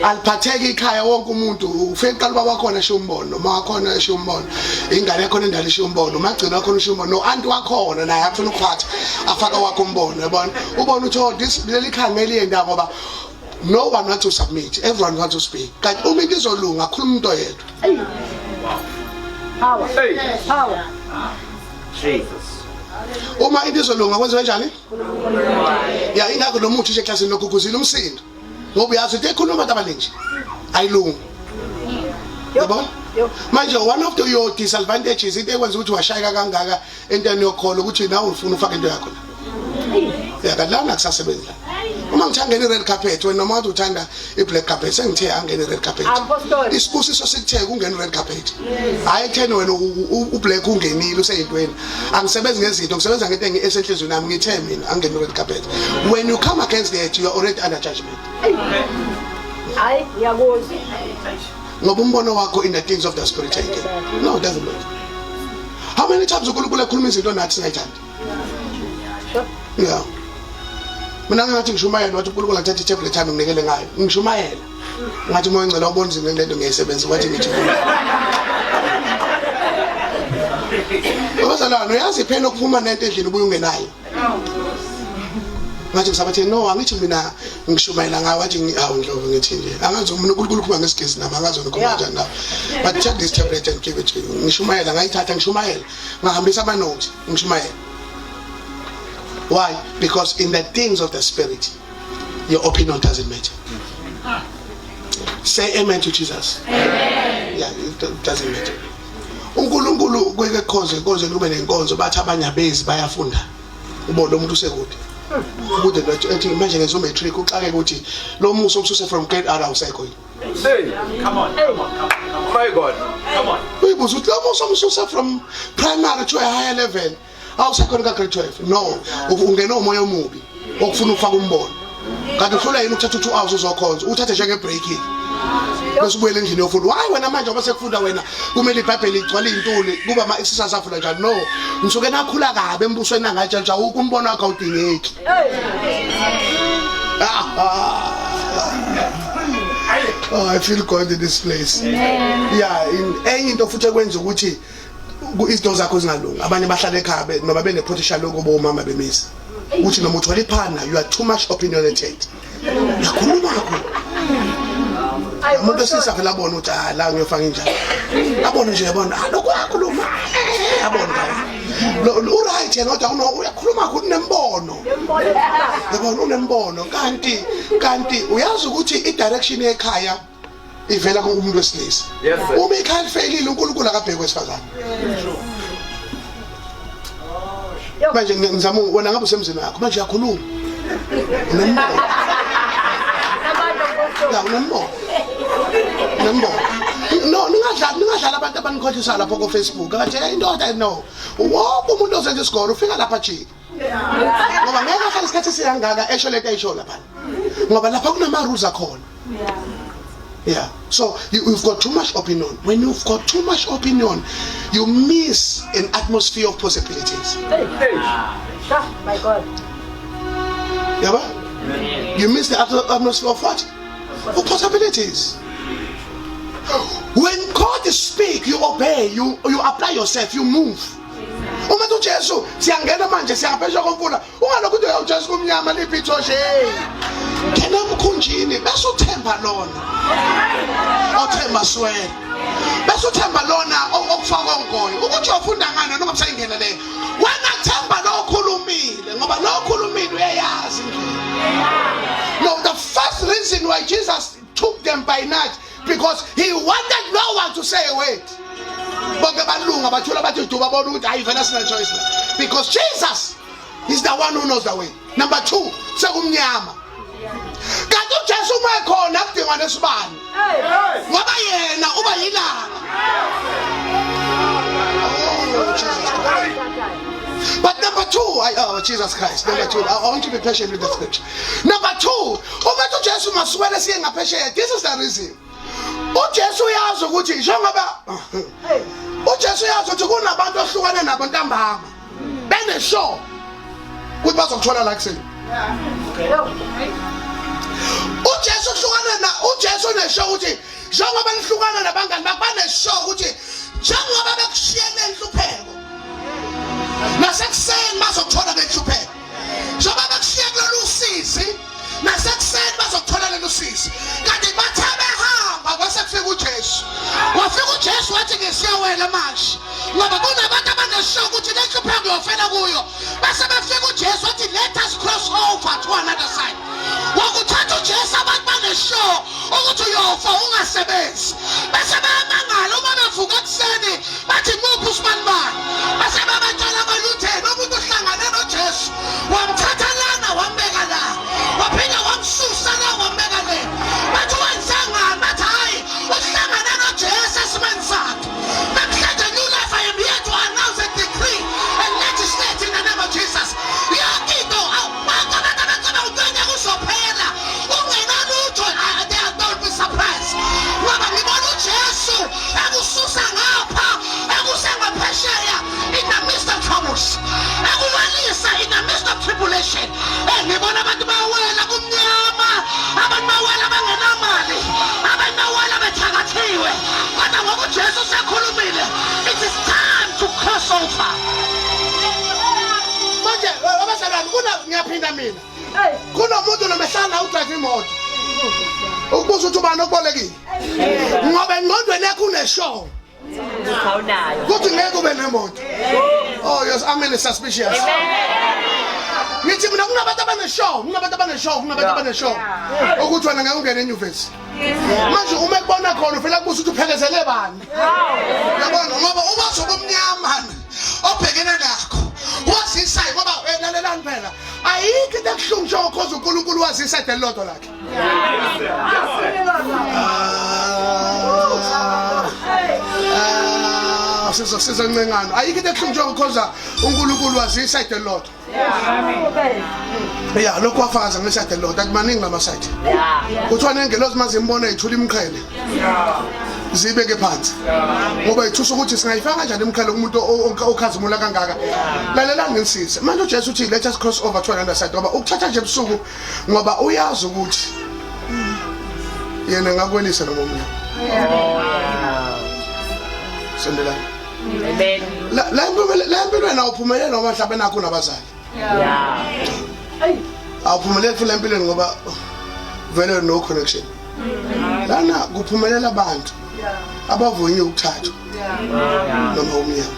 aliphatheka ikhaya wonke umuntu ufike qala baba wakhona esho umbono noma wakhona esho umbono ingane yakho endala esho umbono magcina wakhona esho umbono no anti wakhona naye afuna ukuphatha afaka wakho umbono yabona ubona uthi oh this leli khangeli yenda ngoba no one wants to submit, everyone wants to speak. Kanti uma into izolunga khuluma umuntu oyedwa. Power. Power. Jesus. Uma into izolunga kwenza kanjani? Ya ingakho lo muntu ushe eklasini lokuguzila umsindo. Ngoba uyazi ukuthi ekhuluma abantu abaningi ayilungi. Yabona? Manje one of your disadvantages into ekwenza ukuthi washayeka kangaka entweni yokholo ukuthi nawe ufuna ufake into yakho la. Ya kadlana kusasebenza la. Uma ngithangena i-red carpet wena noma uthanda i-black carpet sengithe angena i-red carpet isibusiso sikutheke ungena i-red carpet hayi ekutheni wena u-black ungenile useyintweni angisebenzi ngezinto ngisebenza ngento esenhlizweni nami ngithe mina angena i-red carpet when you come against that you are already under judgment hayi ngiyakuzwa ngoba umbono wakho in the things of the spirit again no it doesn't work how many times uNkulunkulu ekhuluma izinto nathi singayithandi yeah mina ngathi ngishumayela wathi uNkulunkulu athatha i-tablet yami nginikele ngayo ngishumayela ngathi uma ngicela ubona izinto lento ngiyayisebenza wathi ngithi Abazalwane uyazi phela ukuphuma nento endlini ubuye ungenayo ngathi ngisabathe no angithi mina ngishumayela ngayo wathi hawu ndlovu ngithi nje angazi mina uNkulunkulu ukhuluma ngesigesi nami angazi ukukhuluma kanjani nawe but take this tablet and give it to you ngishumayela ngayithatha ngishumayela ngahambisa ama notes ngishumayela. Why? Because in the things of the spirit, your opinion doesn't matter. Say amen to Jesus. Amen. Yeah, it doesn't matter. uNkulunkulu kweke khonze kube nenkonzo bathi abanyabezi bayafunda. Ubona umuntu usekude. Kude ethi manje ngezo matric uxake ukuthi lo muso okususe from grade R awusekho yini. Hey, come on. My God. Come on. Uyibuza ukuthi lo muso okususe from primary to a higher level. Awusekhona ka grade 12 no ungena umoya omubi okufuna ukufaka umbono kanti ufuna yini ukuthatha 2 hours uzokhonza uthathe njenge break bese ubuyele endlini yofunda hayi wena manje ngoba sekufunda wena kumele iBhayibheli igcwale intuli kuba ama exercise afuna njalo no ngisuke nakhula kabe embusweni angatsha umbono wakho awudingeki oh I feel God in this place yeah enye into futhi ekwenza ukuthi izinto zakho zingalunga abanye bahlala ekhaya noma bene potential lokuba umama bemisa uthi noma uthwala iphana you are too much opinionated yakhuluma kakhulu umuntu osisa phela abona ukuthi la ngiyofaka injalo abona nje yabona lokho yakhuluma abona lo right yena kodwa uyakhuluma kakhulu nembono yabona unembono kanti uyazi ukuthi i-direction ekhaya ivela kumuntu wesilisa uma ikhaya lifelile uNkulunkulu akabheke wesifazane manje ngizama wena ngabe usemzini wakho manje uyakhuluma nembo no ningadlala abantu abanikhohlisa lapha ku Facebook athi indoda no wonke umuntu ozenza isikolo ufika lapha jika ngoba ngeke ahlale isikhathi siyangaka esho lento ayisho lapha ngoba lapha kunama rules akhona yeah so you've got too much opinion when you've got too much opinion you miss an atmosphere of possibilities my God yeah you miss the atmosphere of what of possibilities when God speaks you obey you apply yourself you move uma uthi Jesu siyangena manje siyaphesha komfula ungalokho uthi uJesu kumnyama liphithoshe ngena emkhunjini bese uthemba lona othemba swela bese uthemba lona okufaka ongoyo ukuthi ufunda ngani noma kusayingena le wena themba lo okhulumile ngoba lo okhulumile uyayazi no the first reason why Jesus took them by night because he wanted no one to say a word bonke balunga bathula bathi duba bona ukuthi hayi vele sina choice because Jesus is the one who knows the way. Number 2 sekumnyama kanti uJesu uma ekhona kudingwa nesibani ngoba yena uba yilanga but number 2 Jesus Christ number 2 I want you to be patient with the scripture number 2 uma uJesu masuwele siye ngaphesheya this is the reason uJesu uyazi ukuthi njengoba uJesu uyazi ukuthi kunabantu ohlukane nabo ntambama bene show ukuthi bazokuthola la kuseni uJesu uhlukane uJesu baneshow ukuthi njengoba nihlukana nabangani bakho baneshow ukuthi njengoba bekushiyele inhlupheko nasekuseni bazokuthola lenhlupheko njengoba bekushiye kulolu usizi nasekuseni bazokuthola lolu usizi kanti bathe behamba kwase kufika uJesu wafika uJesu wathi ngisiyawela manje ngoba kunabantu abaneshow ukuthi lenhlupheko yofela kuyo base befika uJesu wathi let us cross over to another side wakuthatha uJesu abantu baneshow ukuthi uyofa ungasebenzi base bayamangala uma bevuka ekuseni bathi nguphi usibanibani base babatshela abalutheni umuntu uhlangane noJesu wamthatha lana wambeka la waphinda wamsusa la wambeka le bathi wenzangani bathi hayi uhlangane noJesu esimeni sakhe namhlanje new life I am here to announce a decree and legislate in the name of Jesus yonke into abantu abacaba ukwenya kuzophela ungenalutho don't be surprised ngoba ngibona uJesu akususa ngapha akusengaphesheya in the midst of troubles akubalisa in the midst of tribulation ngibona abantu bawela kumnyama abantu bawela bangenamali abantu bawela bethakathiwe kodwa ngoba uJesu sekhulumile it is time to cross over manje abazalwane ngiyaphinda mina kunomuntu nomehlala udrive imoto ukubuza ukuthi ubani okubolekile ngoba engqondweni yakho uneshow kuthi ngeke ube nemoto oh yes I'm in suspicious ngithi mina kunabantu abaneshow ukuthi wena ngeke ungene enyuvesi manje uma ekubona khona ufela kubuza ukuthi uphekezele bani yabona ngoba ubazoba umnyama obhekene nakho wasisayi ngoba lalelani phela ayikho into ekuhlungu njengokuza uNkulunkulu wazisa idelotho lakhe sizo ncengana ayikho into ekuhlungu njengokuza uNkulunkulu wazisa idelotho ya lokho wafakaza ngeside lot akumaningi lamaside kuthiwa nengelozi mazimbona ithula imqhele zibeke phansi ngoba ithusa ukuthi singayifaka kanjani imqhele kumuntu okhazimula kangaka lalelani ngisise manje uJesu uthi let us cross over to another side ngoba ukuthatha nje ebusuku ngoba uyazi ukuthi yena ngakwelisa noma umnyama sendelani la empilweni awuphumeleli noma mhlawumbe nakho nabazali awuphumeleli futhi empilweni ngoba vele no connection lana kuphumelela abantu abavunye ukuthatha noma umnyama